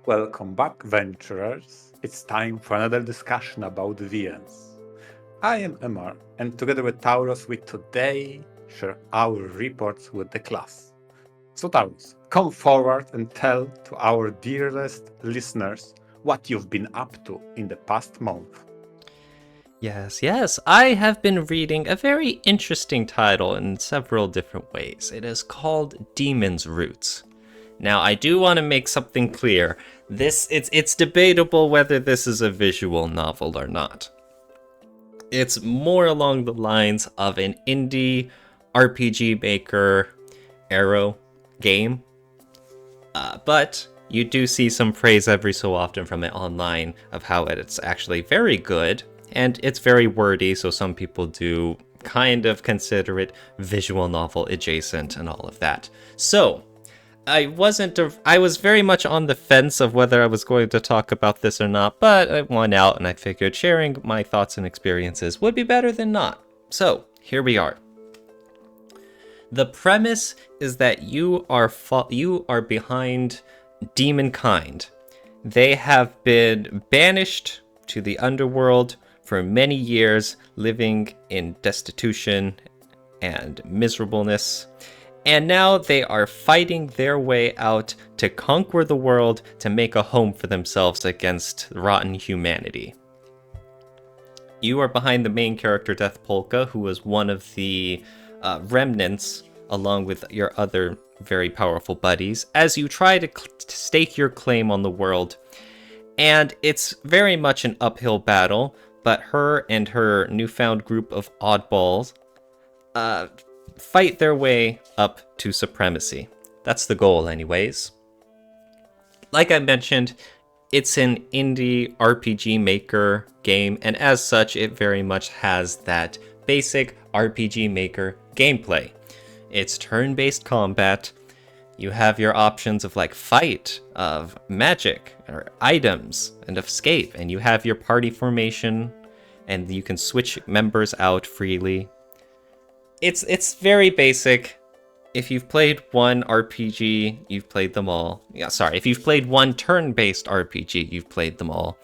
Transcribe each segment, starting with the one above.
Welcome back, venturers. It's time for another discussion about VNs. I am Emar, and together with Taurus, we today share our reports with the class. So, Taurus, come forward and tell to our dearest listeners what you've been up to in the past month. Yes, I have been reading a very interesting title in several different ways. It is called Demon's Roots. Now, I do want to make something clear. It's debatable whether this is a visual novel or not. It's more along the lines of an indie RPG maker arrow game. But you do see some praise every so often from it online of how it's actually very good, and it's very wordy, so some people do kind of consider it visual novel adjacent and all of that. So, I was very much on the fence of whether I was going to talk about this or not, but I won out and I figured sharing my thoughts and experiences would be better than not. So, here we are. The premise is that you are behind demonkind. They have been banished to the underworld for many years, living in destitution and miserableness. And now they are fighting their way out to conquer the world to make a home for themselves against rotten humanity. You are behind the main character, Death Polka, who was one of the remnants, along with your other very powerful buddies, as you try to stake your claim on the world. And it's very much an uphill battle, but her and her newfound group of oddballs fight their way up to supremacy. That's the goal, anyways. Like I mentioned, it's an indie RPG maker game, and as such, it very much has that basic RPG maker gameplay. It's turn-based combat. You have your options of like fight, of magic, or items, and of escape, and you have your party formation, and you can switch members out freely. It's very basic. If you've played one RPG, you've played them all. If you've played one turn-based RPG, you've played them all.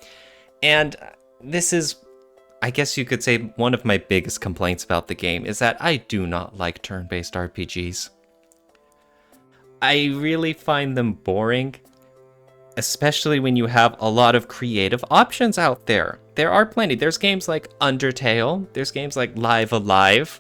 And this is, I guess you could say, one of my biggest complaints about the game is that I do not like turn-based RPGs. I really find them boring, especially when you have a lot of creative options out there. There are plenty. There's games like Undertale, there's games like Live Alive.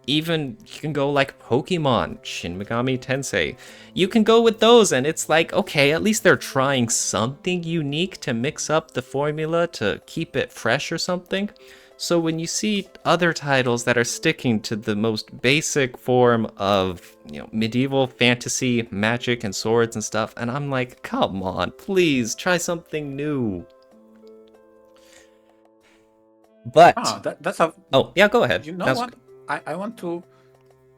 Even you can go like Pokemon, Shin Megami Tensei. You can go with those and it's like, okay, at least they're trying something unique to mix up the formula to keep it fresh or something. So when you see other titles that are sticking to the most basic form of, medieval fantasy, magic and swords and stuff, and I'm like, come on, please try something new. But That's a. oh yeah, go ahead. You know what? I want to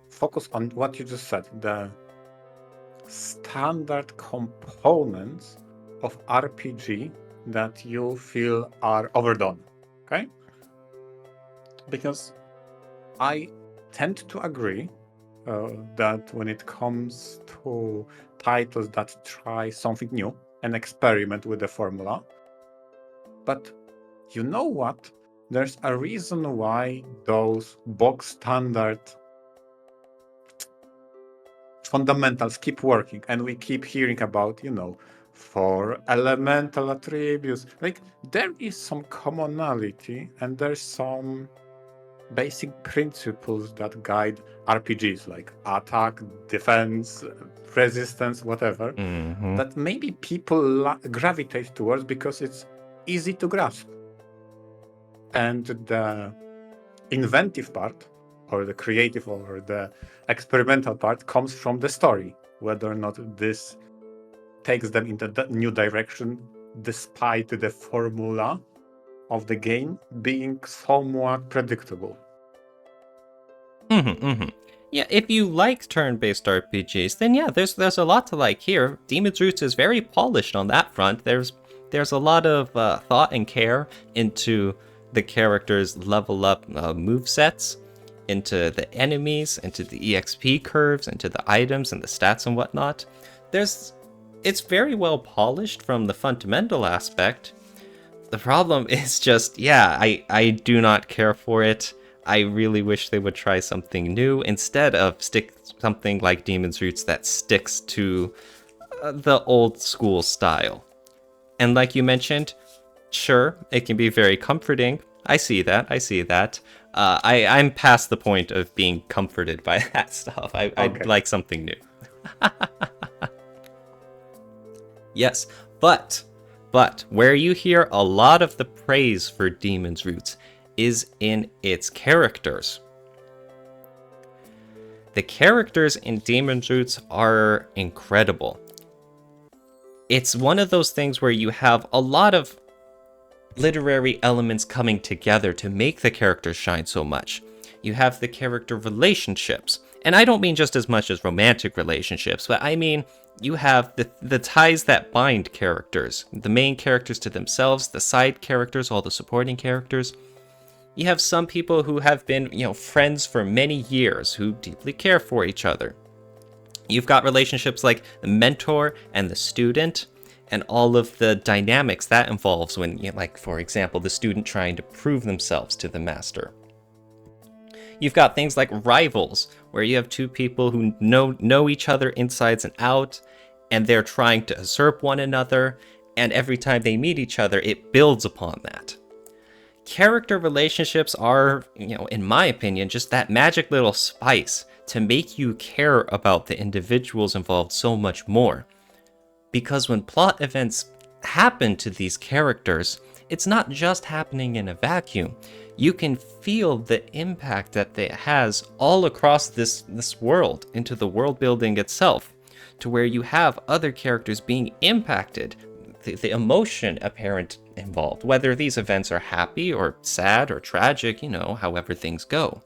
focus on what you just said. The standard components of RPG that you feel are overdone. Okay? Because I tend to agree that when it comes to titles that try something new and experiment with the formula, but you know what? There's a reason why those bog standard fundamentals keep working, and we keep hearing about, for elemental attributes. Like, there is some commonality, and there's some basic principles that guide RPGs, like attack, defense, resistance, whatever, that maybe people gravitate towards because it's easy to grasp. And the inventive part, or the creative or the experimental part, comes from the story, whether or not this takes them into the new direction despite the formula of the game being somewhat predictable. Yeah, if you like turn-based RPGs, then yeah, there's a lot to like here. Demon's Roots is very polished on that front. There's a lot of thought and care into the characters' level up move sets, into the enemies, into the EXP curves, into the items and the stats and whatnot. There's it's very well polished from the fundamental aspect. The problem is just, yeah, I do not care for it. I really wish they would try something new instead of stick something like Demon's Roots that sticks to the old school style. And like you mentioned, sure, it can be very comforting. I see that. I see that. I'm past the point of being comforted by that stuff. I'd Okay. like something new. Yes, but where you hear a lot of the praise for Demon's Roots is in its characters. The characters in Demon's Roots are incredible. It's one of those things where you have a lot of literary elements coming together to make the characters shine so much. You have the character relationships, and I don't mean just as much as romantic relationships, but I mean you have the ties that bind characters, the main characters to themselves, the side characters, all the supporting characters. You have some people who have been, friends for many years who deeply care for each other. You've got relationships like the mentor and the student, and all of the dynamics that involves when, like, for example, the student trying to prove themselves to the master. You've got things like rivals, where you have two people who know each other insides and out, and they're trying to usurp one another, and every time they meet each other, it builds upon that. Character relationships are, in my opinion, just that magic little spice to make you care about the individuals involved so much more. Because when plot events happen to these characters, it's not just happening in a vacuum. You can feel the impact that it has all across this world, into the world building itself, to where you have other characters being impacted, the emotion apparent involved, whether these events are happy or sad or tragic, however things go.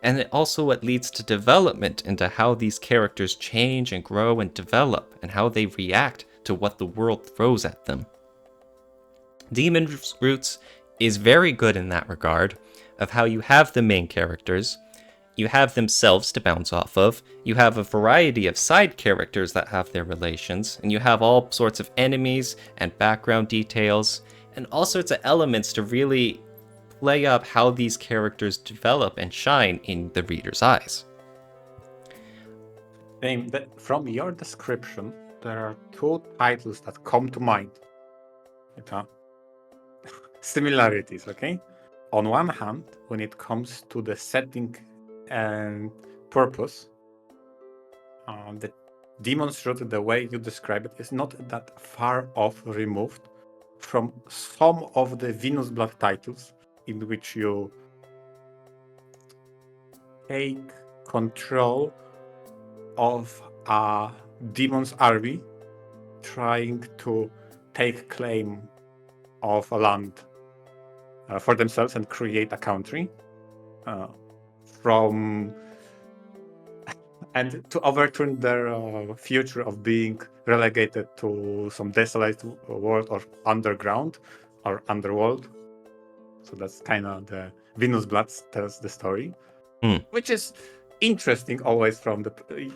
And it also what leads to development into how these characters change and grow and develop, and how they react to what the world throws at them. Demon's Roots is very good in that regard, of how you have the main characters, you have themselves to bounce off of, you have a variety of side characters that have their relations, and you have all sorts of enemies and background details, and all sorts of elements to really play up how these characters develop and shine in the reader's eyes. From your description, there are two titles that come to mind. Similarities, okay? On one hand, when it comes to the setting and purpose, the Demon's Root, the way you describe it, is not that far off removed from some of the Venus Blood titles in which you take control of a demon's army trying to take claim of a land for themselves and create a country and to overturn their future of being relegated to some desolate world or underground or underworld. So that's kind of the Venus Blood tells the story, which is interesting always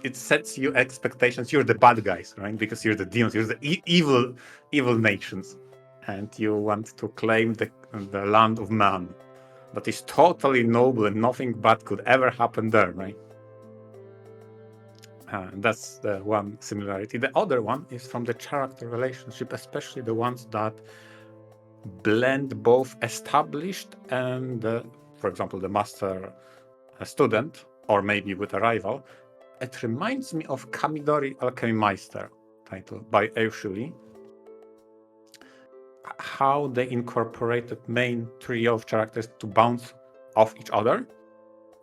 it sets you expectations. You're the bad guys, right? Because you're the demons, you're the evil nations, and you want to claim the land of man that is totally noble and nothing bad could ever happen there, right? That's the one similarity. The other one is from the character relationship, especially the ones that blend both established and, for example, the master student, or maybe with a rival. It reminds me of Kamidori Alchemymeister title by Eushuli. How they incorporated main trio of characters to bounce off each other,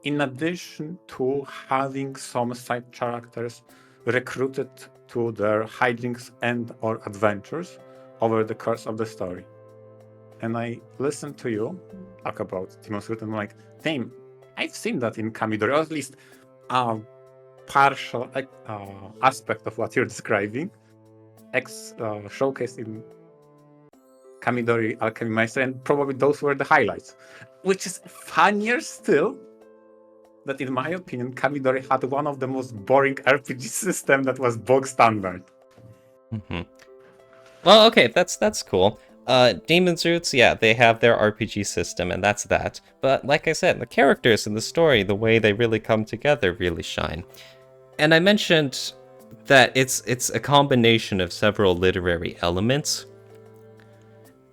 in addition to having some side characters recruited to their hijinks and or adventures over the course of the story. And I listened to you talk about Demon's Root and I'm like, damn, I've seen that in Kamidori, or at least a partial aspect of what you're describing, showcased in Kamidori Alchemymeister, and probably those were the highlights. Which is funnier still that, in my opinion, Kamidori had one of the most boring RPG system that was bog standard. Hmm. Well, okay, that's cool. Demon's Roots, yeah, they have their RPG system, and that's that. But like I said, the characters in the story, the way they really come together, really shine. And I mentioned that it's a combination of several literary elements.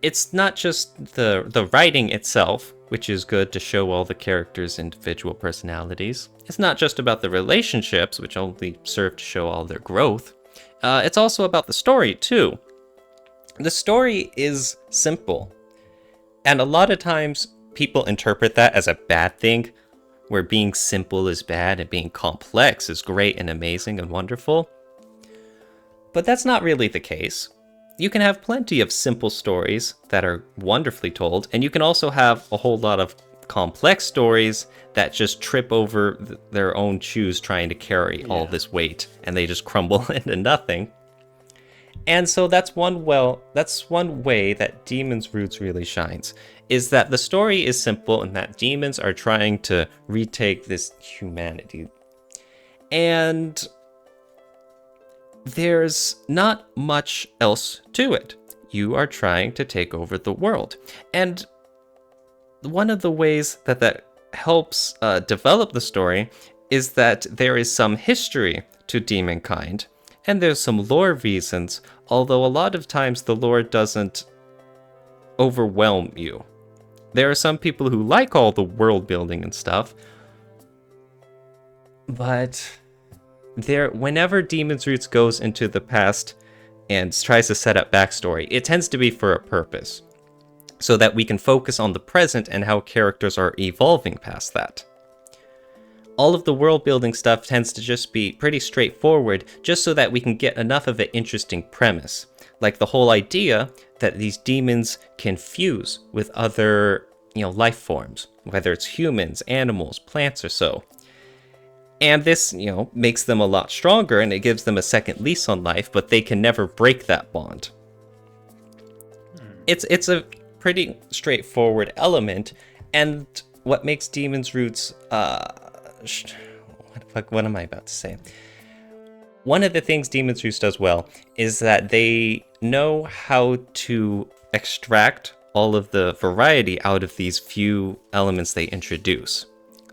It's not just the writing itself, which is good to show all the characters' individual personalities. It's not just about the relationships, which only serve to show all their growth. It's also about the story, too. The story is simple, and a lot of times people interpret that as a bad thing, where being simple is bad and being complex is great and amazing and wonderful. But that's not really the case. You can have plenty of simple stories that are wonderfully told, and you can also have a whole lot of complex stories that just trip over their own shoes trying to carry all this weight, and they just crumble into nothing. And so that's one way that Demon's Roots really shines, is that the story is simple and that demons are trying to retake this humanity. And there's not much else to it. You are trying to take over the world. And one of the ways that helps develop the story is that there is some history to demonkind, and there's some lore reasons, although a lot of times the lore doesn't overwhelm you. There are some people who like all the world building and stuff, but whenever Demon's Roots goes into the past and tries to set up backstory, it tends to be for a purpose, so that we can focus on the present and how characters are evolving past that. All of the world building stuff tends to just be pretty straightforward, just so that we can get enough of an interesting premise. Like the whole idea that these demons can fuse with other, life forms, whether it's humans, animals, plants, or so. And this, makes them a lot stronger, and it gives them a second lease on life, but they can never break that bond. It's a pretty straightforward element, and what makes Demon's Roots, what am I about to say? One of the things Demon's Roots does well is that they know how to extract all of the variety out of these few elements they introduce.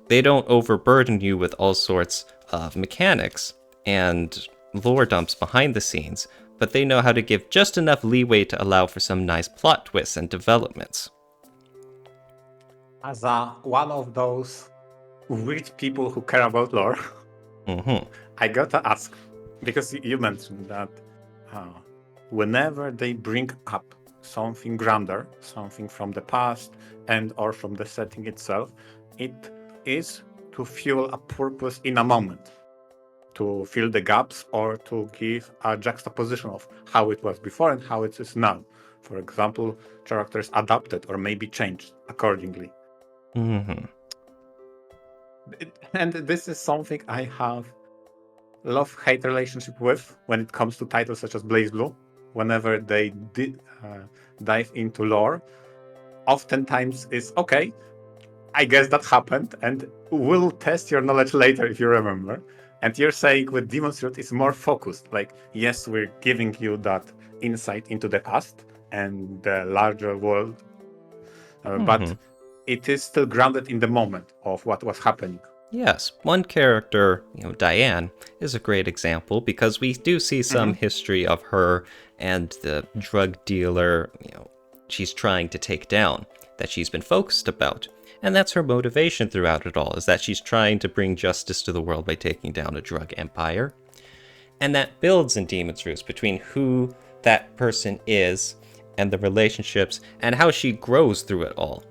They don't overburden you with all sorts of mechanics and lore dumps behind the scenes, but they know how to give just enough leeway to allow for some nice plot twists and developments. As one of those weird people who care about lore, I gotta ask, because you mentioned that whenever they bring up something grander, something from the past and or from the setting itself, it is to fuel a purpose in a moment, to fill the gaps or to give a juxtaposition of how it was before and how it is now. For example, characters adapted or maybe changed accordingly. And this is something I have love-hate relationship with when it comes to titles such as BlazBlue. Whenever they dive into lore, oftentimes it's okay, I guess that happened, and we'll test your knowledge later if you remember. And you're saying with Demon's Root it's more focused. Like, yes, we're giving you that insight into the past and the larger world, but it is still grounded in the moment of what was happening. Yes, one character, Diane, is a great example because we do see some history of her and the drug dealer, she's trying to take down, that she's been focused about. And that's her motivation throughout it all, is that she's trying to bring justice to the world by taking down a drug empire. And that builds in Demon's Roots between who that person is and the relationships and how she grows through it all.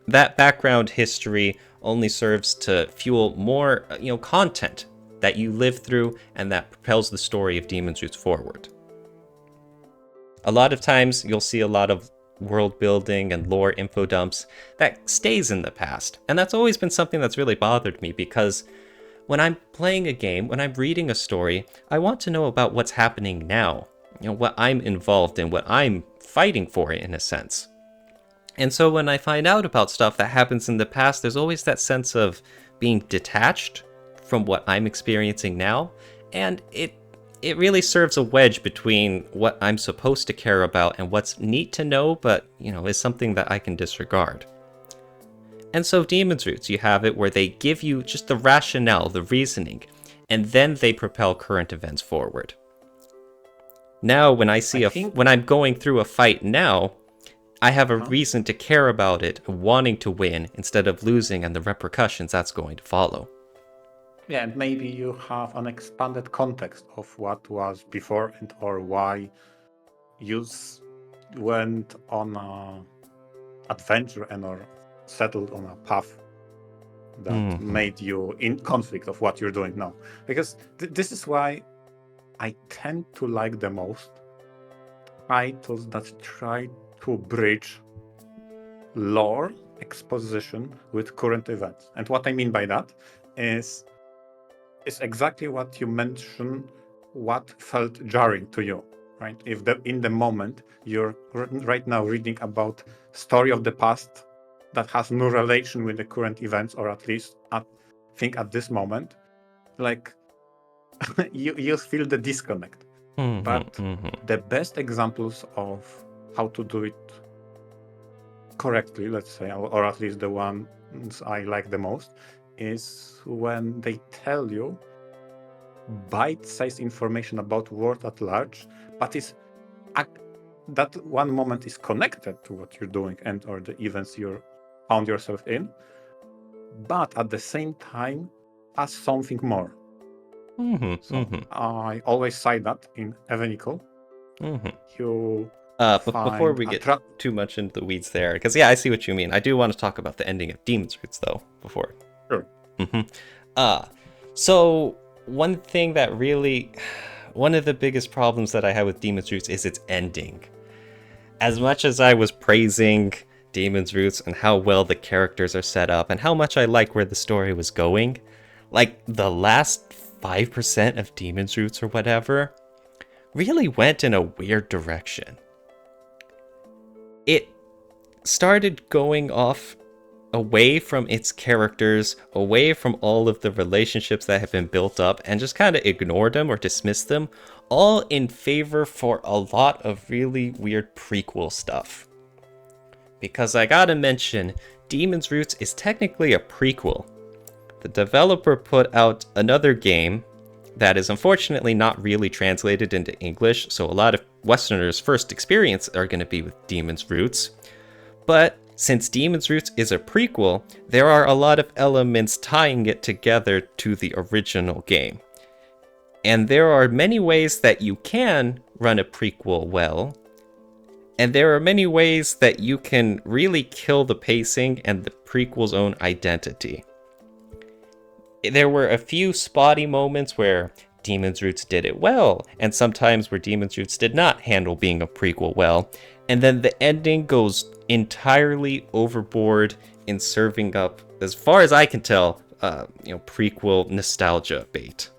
That background history only serves to fuel more, content that you live through and that propels the story of Demon's Roots forward. A lot of times you'll see a lot of world building and lore info dumps that stays in the past. And that's always been something that's really bothered me because when I'm playing a game, when I'm reading a story, I want to know about what's happening now, what I'm involved in, what I'm fighting for in a sense. And so when I find out about stuff that happens in the past, there's always that sense of being detached from what I'm experiencing now, and it it really serves a wedge between what I'm supposed to care about and what's neat to know, but, is something that I can disregard. And so Demon's Roots, you have it where they give you just the rationale, the reasoning, and then they propel current events forward. Now, when when I'm going through a fight now, I have a reason to care about it, wanting to win instead of losing and the repercussions that's going to follow. Yeah, and maybe you have an expanded context of what was before and or why you went on a adventure and or settled on a path that made you in conflict of what you're doing now. Because this is why I tend to like the most titles that try to bridge lore exposition with current events. And what I mean by that is exactly what you mentioned, what felt jarring to you, right? If in the moment you're right now reading about story of the past that has no relation with the current events, or at least I think at this moment, like you feel the disconnect. But the best examples of how to do it correctly, let's say, or at least the ones I like the most, is when they tell you bite-sized information about world at large, but that one moment is connected to what you're doing and or the events you found yourself in, but at the same time as something more. I always say that in Evenical, you but before we get too much into the weeds there, because I see what you mean. I do want to talk about the ending of Demon's Roots though before. Sure. So one thing that one of the biggest problems that I had with Demon's Roots is its ending. As much as I was praising Demon's Roots and how well the characters are set up and how much I like where the story was going, like the last 5% of Demon's Roots or whatever really went in a weird direction. It started going off away from its characters, away from all of the relationships that have been built up, and just kind of ignored them or dismissed them, all in favor for a lot of really weird prequel stuff. Because I gotta mention, Demon's Roots is technically a prequel. The developer put out another game that is unfortunately not really translated into English, so a lot of Westerners' first experience are going to be with Demon's Roots. But since Demon's Roots is a prequel, there are a lot of elements tying it together to the original game. And there are many ways that you can run a prequel well, and there are many ways that you can really kill the pacing and the prequel's own identity. There were a few spotty moments where Demon's Roots did it well, and sometimes where Demon's Roots did not handle being a prequel well, and then the ending goes entirely overboard in serving up, as far as I can tell, prequel nostalgia bait.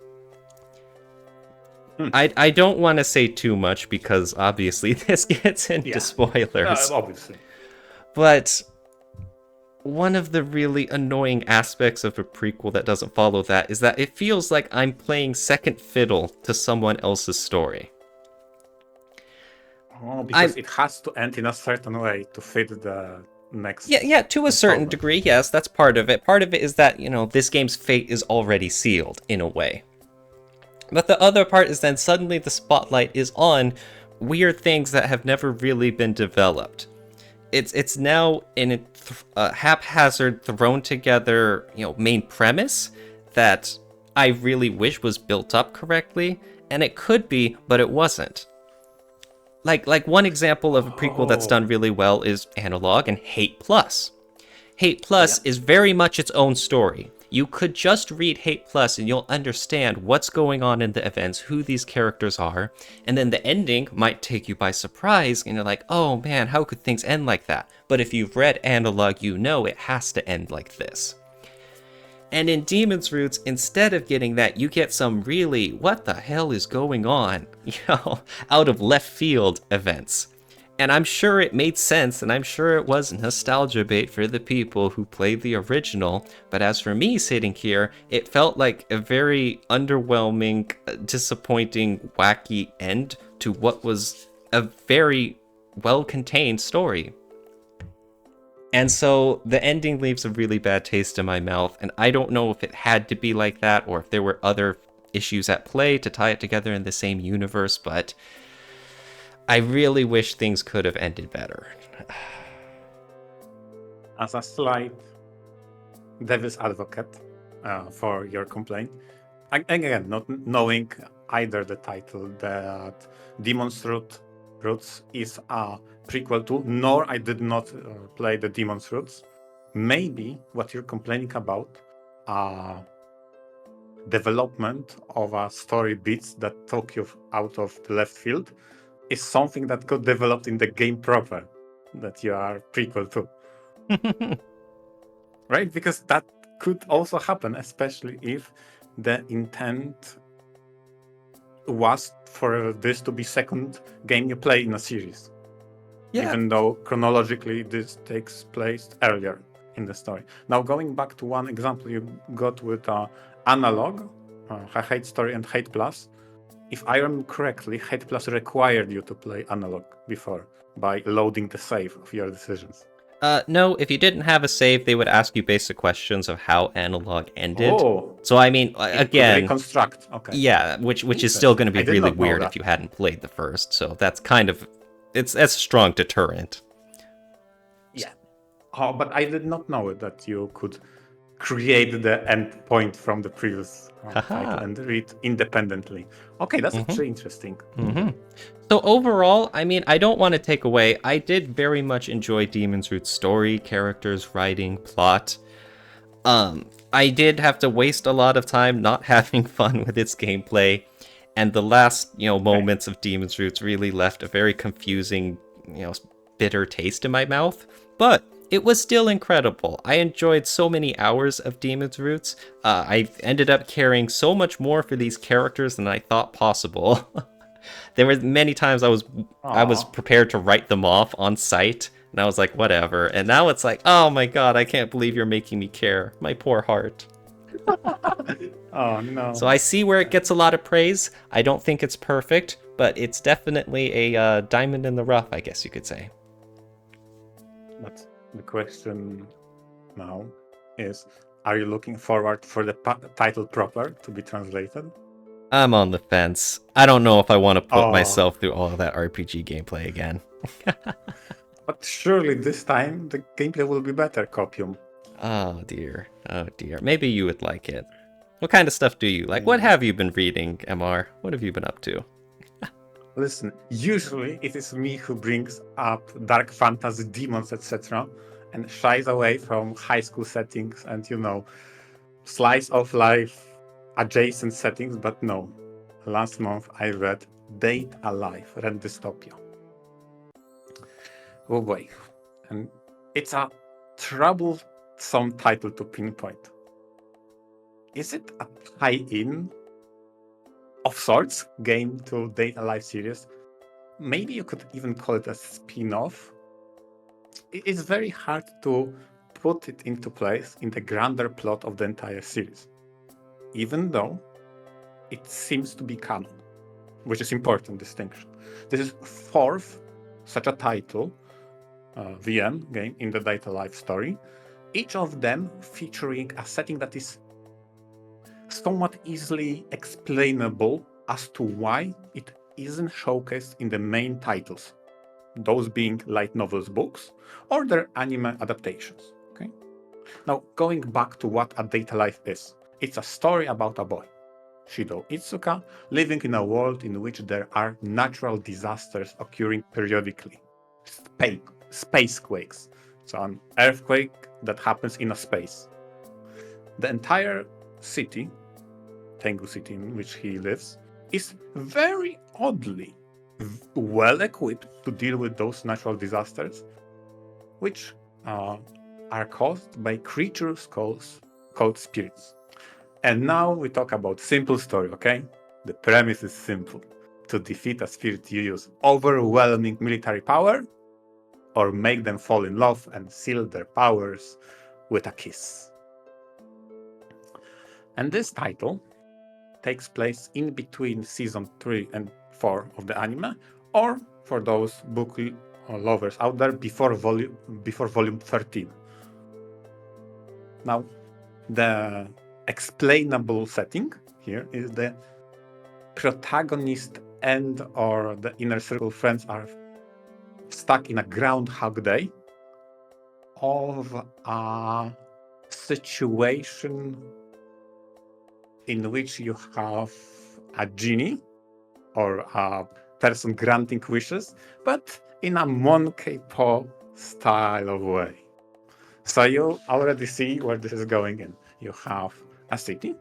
I don't want to say too much because obviously this gets into spoilers. Obviously. But one of the really annoying aspects of a prequel that doesn't follow that is that it feels like I'm playing second fiddle to someone else's story. Oh, because it has to end in a certain way to fit the next... Yeah, to a certain degree, yes, that's part of it. Part of it is that, this game's fate is already sealed, in a way. But the other part is then suddenly the spotlight is on weird things that have never really been developed. It's now in a haphazard, thrown together, main premise that I really wish was built up correctly, and it could be, but it wasn't. Like one example of a prequel that's done really well is Analog and Hate Plus. Hate Plus is very much its own story. You could just read Hate Plus and you'll understand what's going on in the events, who these characters are, and then the ending might take you by surprise, and you're like, oh man, how could things end like that? But if you've read Analog, you know it has to end like this. And in Demon's Roots, instead of getting that, you get some really, what the hell is going on, out of left field events. And I'm sure it made sense, and I'm sure it was nostalgia bait for the people who played the original. But as for me sitting here, it felt like a very underwhelming, disappointing, wacky end to what was a very well-contained story. And so the ending leaves a really bad taste in my mouth, and I don't know if it had to be like that or if there were other issues at play to tie it together in the same universe, but I really wish things could have ended better. As a slight devil's advocate for your complaint, again, not knowing either the title that Demon's Roots is a prequel to, nor I did not play the Demon's Roots. Maybe what you're complaining about, development of a story beats that took you out of the left field, is something that got developed in the game proper that you are prequel to. Right? Because that could also happen, especially if the intent was for this to be second game you play in a series. Yeah. Even though chronologically this takes place earlier in the story. Now, going back to one example you got with Analog, Hate Story and Hate Plus, if I remember correctly, Hate Plus required you to play Analog before by loading the save of your decisions. No, if you didn't have a save, they would ask you basic questions of how Analog ended. Oh, So I mean, it again, could reconstruct. Okay. yeah, which is still going to be I did really not know weird that. if you hadn't played the first. So that's kind of that's a strong deterrent. Yeah. Oh, but I did not know that you could create the end point from the previous title and read independently. Okay, that's actually interesting. So overall, I mean, I don't want to take away. I did very much enjoy Demon's Root's story, characters, writing, plot. I did have to waste a lot of time not having fun with its gameplay, and the last, moments of Demon's Roots really left a very confusing, bitter taste in my mouth. But it was still incredible. I enjoyed so many hours of Demon's Roots. I ended up caring so much more for these characters than I thought possible. There were many times I was prepared to write them off on sight, and I was like, whatever. And now it's like, oh my god, I can't believe you're making me care. My poor heart. Oh no. So I see where it gets a lot of praise. I don't think it's perfect, but it's definitely a diamond in the rough, I guess you could say. But the question now is, are you looking forward for the title proper to be translated? I'm on the fence. I don't know if I want to put myself through all of that RPG gameplay again. But surely this time the gameplay will be better, Copium. Oh dear. Oh dear. Maybe you would like it. What kind of stuff do you like? What have you been reading, MR? What have you been up to? Listen, usually it is me who brings up dark fantasy, demons, etc., and shies away from high school settings and, slice of life adjacent settings, but no. Last month I read Date Alive, Red Dystopia. Oh boy. And it's a troublesome title to pinpoint. Is it a tie-in of sorts game to Date Alive series? Maybe you could even call it a spin-off. It's very hard to put it into place in the grander plot of the entire series, even though it seems to be canon, which is important distinction. This is fourth such a title, VM game in the Date Alive story, each of them featuring a setting that is somewhat easily explainable as to why it isn't showcased in the main titles, those being light novels books or their anime adaptations. Okay. Now, going back to what a Date Alive is, it's a story about a boy, Shido Itsuka, living in a world in which there are natural disasters occurring periodically. Space quakes. So an earthquake that happens in a space. The entire city, Tengu City in which he lives, is very oddly well equipped to deal with those natural disasters, which are caused by creatures called spirits. And now we talk about simple story, okay? The premise is simple. to defeat a spirit, you use overwhelming military power, or make them fall in love and seal their powers with a kiss. And this title takes place in between season 3 and 4 of the anime, or for those book lovers out there, before volume 13. Now, the explainable setting here is the protagonist and or the inner circle friends are stuck in a Groundhog Day of a situation in which you have a genie or a person granting wishes, but in a Monkey Paw style of way. So you already see where this is going in. You have a city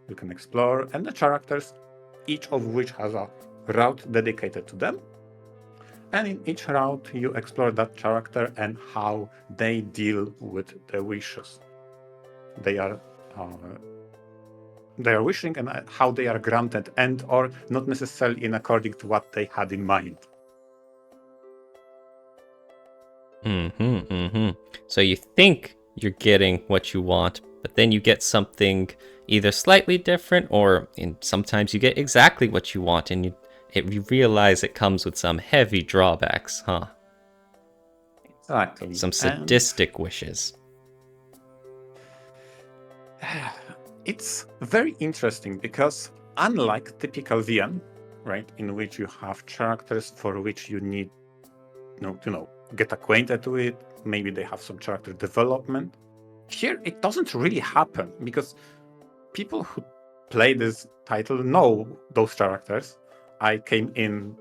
you can explore, and the characters, each of which has a route dedicated to them. And in each route, you explore that character and how they deal with the wishes they are wishing, and how they are granted, and or not necessarily in according to what they had in mind. So you think you're getting what you want, but then you get something either slightly different, or sometimes you get exactly what you want, and you realize it comes with some heavy drawbacks, huh? Exactly. Some sadistic wishes. It's very interesting because unlike typical VN, right, in which you have characters for which you need get acquainted with, maybe they have some character development. Here it doesn't really happen because people who play this title know those characters. I came in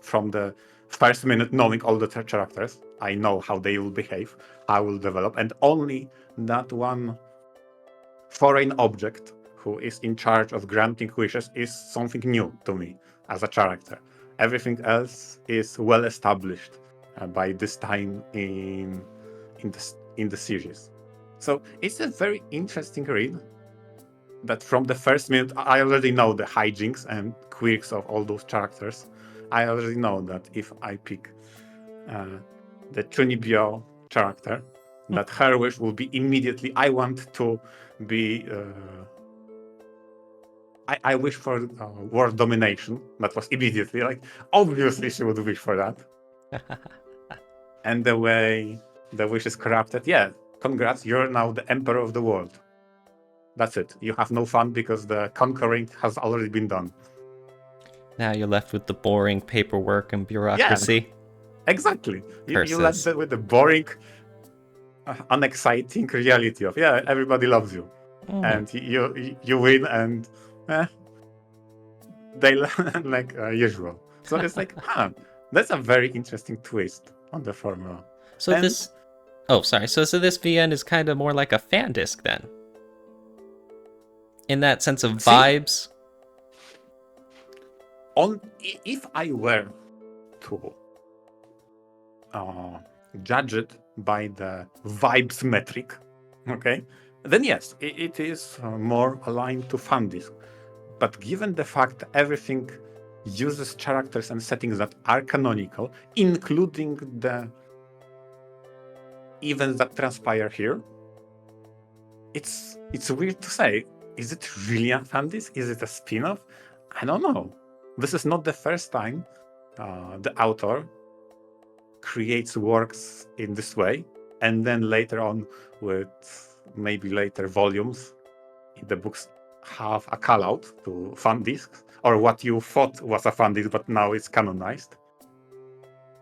from the first minute knowing all the characters. I know how they will behave, how will develop, and only that one foreign object who is in charge of granting wishes is something new to me as a character. Everything else is well established by this time in the series. So it's a very interesting read that from the first minute I already know the hijinks and quirks of all those characters. I already know that if I pick the Chunibyo character, that her wish will be immediately, I want to be I wish for world domination. That was immediately like, obviously she would wish for that. And the way the wish is corrupted, yeah, congrats, you're now the emperor of the world. That's it. You have no fun because the conquering has already been done. Now you're left with the boring paperwork and bureaucracy. Yeah, exactly. You left with the boring, unexciting reality of, yeah, everybody loves you. And you win, and they like usual. So it's like, that's a very interesting twist on the formula. So this VN is kind of more like a fan disc then, in that sense of vibes. If I were to judge it by the vibes metric, okay, then yes, it is more aligned to fan disc. But given the fact everything uses characters and settings that are canonical, including the events that transpire here, it's weird to say. Is it really a fan disc? Is it a spin-off? I don't know. This is not the first time the author creates works in this way, and then later on, with maybe later volumes in the books, have a call out to fan discs, or what you thought was a fan disc, but now it's canonized.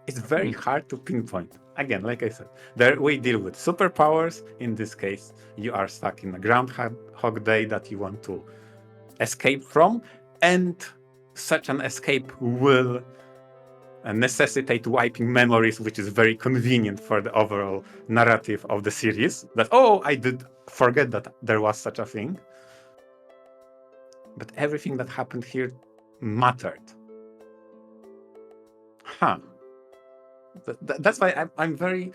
It's very hard to pinpoint. Again, like I said, there we deal with superpowers. In this case, you are stuck in a Groundhog Day that you want to escape from, and such an escape will necessitate wiping memories, which is very convenient for the overall narrative of the series. That, oh, I did forget that there was such a thing. But everything that happened here mattered. That's why I'm very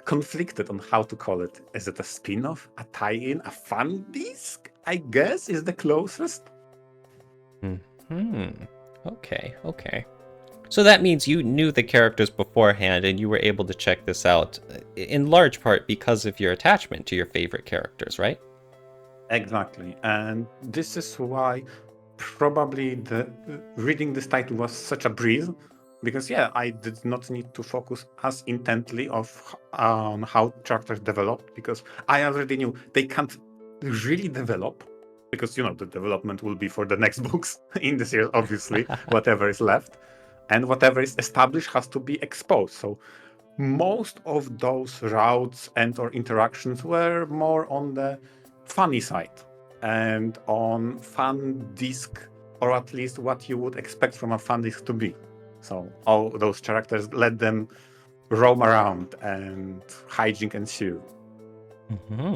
conflicted on how to call it. Is it a spin-off, a tie-in, a fan disc? I guess is the closest. Okay, okay. So that means you knew the characters beforehand and you were able to check this out in large part because of your attachment to your favorite characters, right? Exactly. And this is why probably the reading this title was such a breeze, because yeah, I did not need to focus as intently on how characters develop, because I already knew they can't really develop, because the development will be for the next books in the series, obviously, whatever is left, and whatever is established has to be exposed. So most of those routes and or interactions were more on the funny side and on fan disc, or at least what you would expect from a fan disc to be. So all those characters, let them roam around and hijink ensue. Mm-hmm.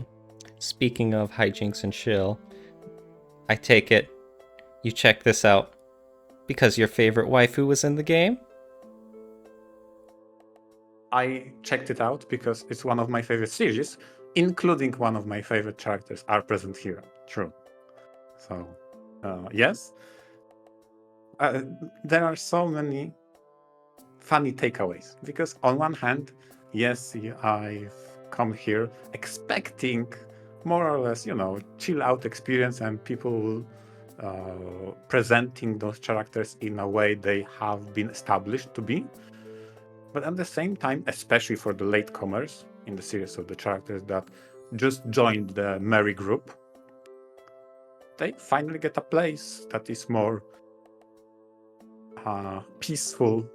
Speaking of hijinks and chill, I take it you check this out because your favorite waifu was in the game? I checked it out because it's one of my favorite series, including one of my favorite characters are present here. True. So, yes, there are so many funny takeaways because on one hand, yes, I've come here expecting more or less, chill out experience and people presenting those characters in a way they have been established to be. But at the same time, especially for the latecomers in the series of the characters that just joined the Mareeck group, they finally get a place that is more peaceful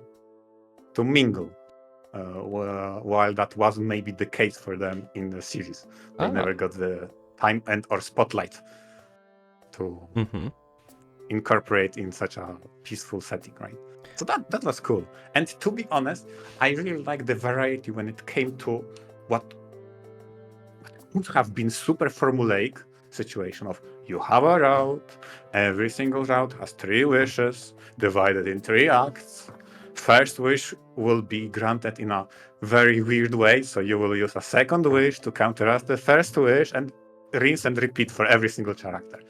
to mingle. While that wasn't maybe the case for them in the series, they never got the time and or spotlight to incorporate in such a peaceful setting, right? So that was cool. And to be honest, I really like the variety when it came to what would have been super formulaic situation of you have a route, every single route has 3 wishes divided in 3 acts. First wish will be granted in a very weird way, so you will use a second wish to counteract the first wish and rinse and repeat for every single character.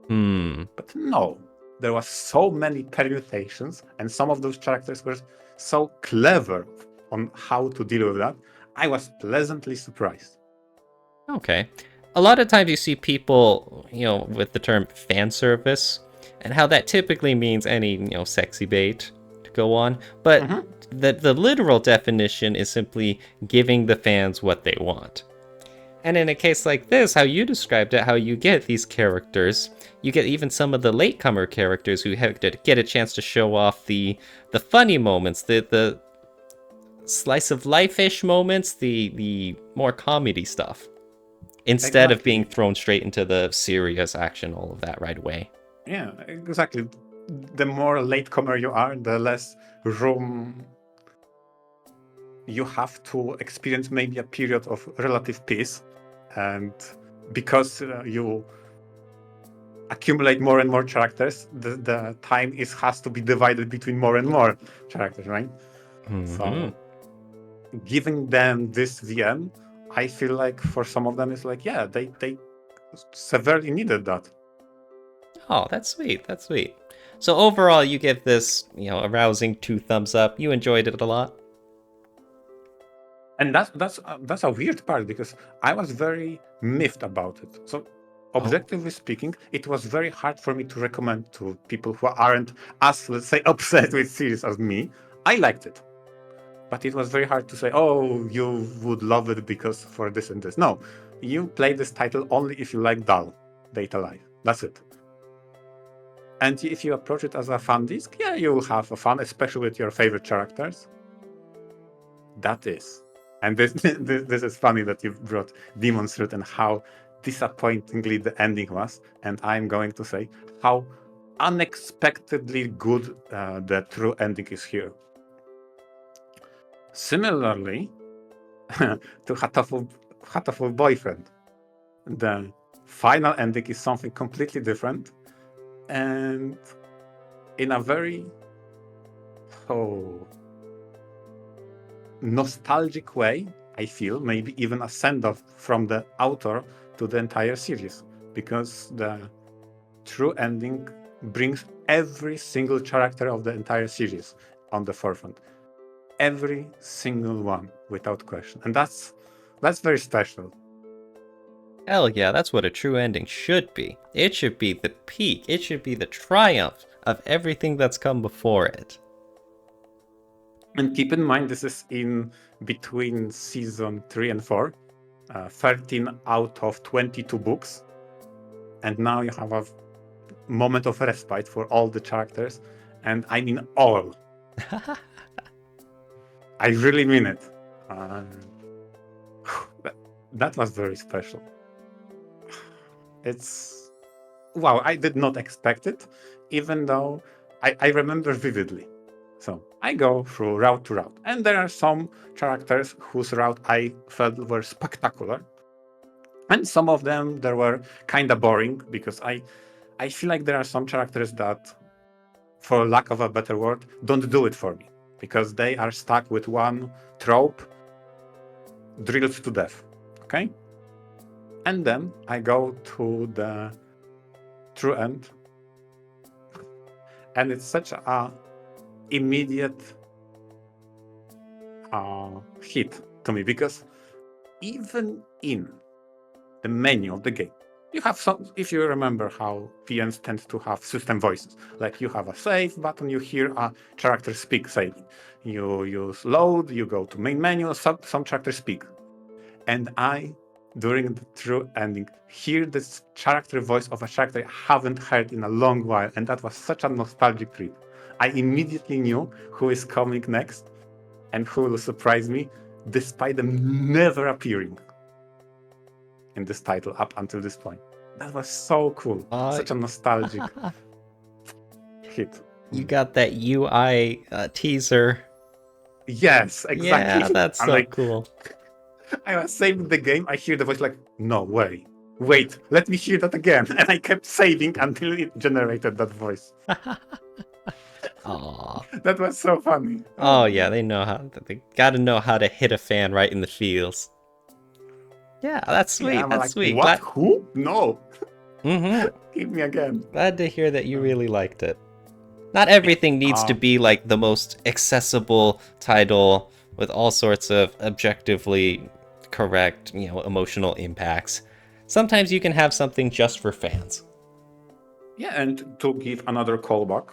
But no, there was so many permutations, and some of those characters were so clever on how to deal with that. I was pleasantly surprised. Okay. A lot of times you see people, with the term fan service, and how that typically means any, sexy bait to go on. But the literal definition is simply giving the fans what they want. And in a case like this, how you described it, how you get these characters, you get even some of the latecomer characters who have to get a chance to show off the funny moments, the slice of life-ish moments, the more comedy stuff, instead of being thrown straight into the serious action, all of that right away. Yeah, exactly. The more latecomer you are, the less room you have to experience maybe a period of relative peace. And because you accumulate more and more characters, the time has to be divided between more and more characters, right? So giving them this VM, I feel like for some of them it's like, yeah, they severely needed that. Oh, that's sweet. That's sweet. So overall, you give this, a rousing 2 thumbs up. You enjoyed it a lot. And that's a weird part because I was very miffed about it. So objectively speaking, it was very hard for me to recommend to people who aren't as, let's say, upset with series as me. I liked it. But it was very hard to say, oh, you would love it because for this and this. No, you play this title only if you like Dull, Data Life. That's it. And if you approach it as a fun disc, yeah, you will have a fun, especially with your favorite characters. That is. And this is funny that you brought Demon's Root and how disappointingly the ending was. And I'm going to say how unexpectedly good the true ending is here. Similarly to Hatoful Boyfriend, the final ending is something completely different and in a very nostalgic way, I feel, maybe even a send-off from the author to the entire series, because the true ending brings every single character of the entire series on the forefront. Every single one, without question. And that's very special. Hell yeah, that's what a true ending should be. It should be the peak. It should be the triumph of everything that's come before it. And keep in mind, this is in between season 3 and 4, 13 out of 22 books. And now you have a moment of respite for all the characters. And I mean all. I really mean it. That was very special. It's wow, I did not expect it, even though I remember vividly. So I go through route to route, and there are some characters whose route I felt were spectacular, and some of them there were kind of boring because I feel like there are some characters that, for lack of a better word, don't do it for me because they are stuck with one trope drilled to death. Okay, and then I go to the true end, and it's such a immediate hit to me because even in the menu of the game, you have some. If you remember how PNs tend to have system voices, like you have a save button, you hear a character speak saving. You use load, you go to main menu, some characters speak, and I, during the true ending, hear this character voice of a character I haven't heard in a long while, and that was such a nostalgic trip. I immediately knew who is coming next and who will surprise me, despite them never appearing in this title up until this point. That was so cool. Such a nostalgic hit. You got that UI teaser. Yes, exactly. Yeah, that's I'm so like, cool. I was saving the game. I hear the voice like, no way. Wait, let me hear that again. And I kept saving until it generated that voice. Aww. That was so funny. Oh yeah, they gotta know how to hit a fan right in the feels. Yeah, that's sweet. Yeah, I'm That's like, sweet. what? Who? No. Mm-hmm. Hit me again. Glad to hear that you really liked it. Not everything needs to be like the most accessible title with all sorts of objectively correct, emotional impacts. Sometimes you can have something just for fans. Yeah, and to give another callback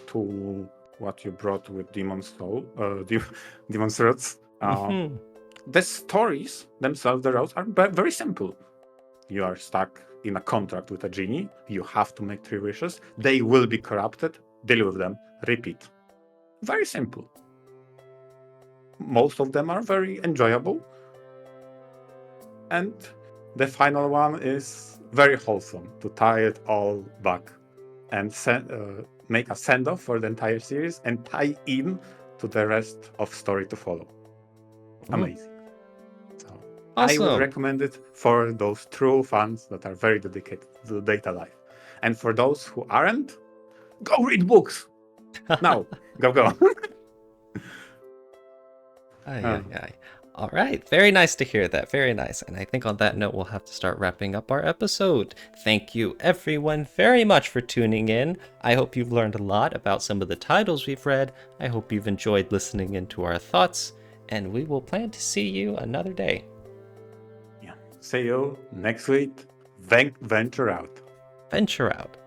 to what you brought with Demon's Soul, Demon's Roots, the stories themselves, the routes are very simple. You are stuck in a contract with a genie. You have to make 3 wishes. They will be corrupted. Deal with them. Repeat. Very simple. Most of them are very enjoyable. And the final one is very wholesome to tie it all back and make a send-off for the entire series and tie in to the rest of story to follow. Amazing. So Awesome. I would recommend it for those true fans that are very dedicated to data life. And for those who aren't, go read books. Now, go. All right. Very nice to hear that. Very nice. And I think on that note, we'll have to start wrapping up our episode. Thank you, everyone, very much for tuning in. I hope you've learned a lot about some of the titles we've read. I hope you've enjoyed listening into our thoughts. And we will plan to see you another day. Yeah. See you next week. VNture out. VNture out.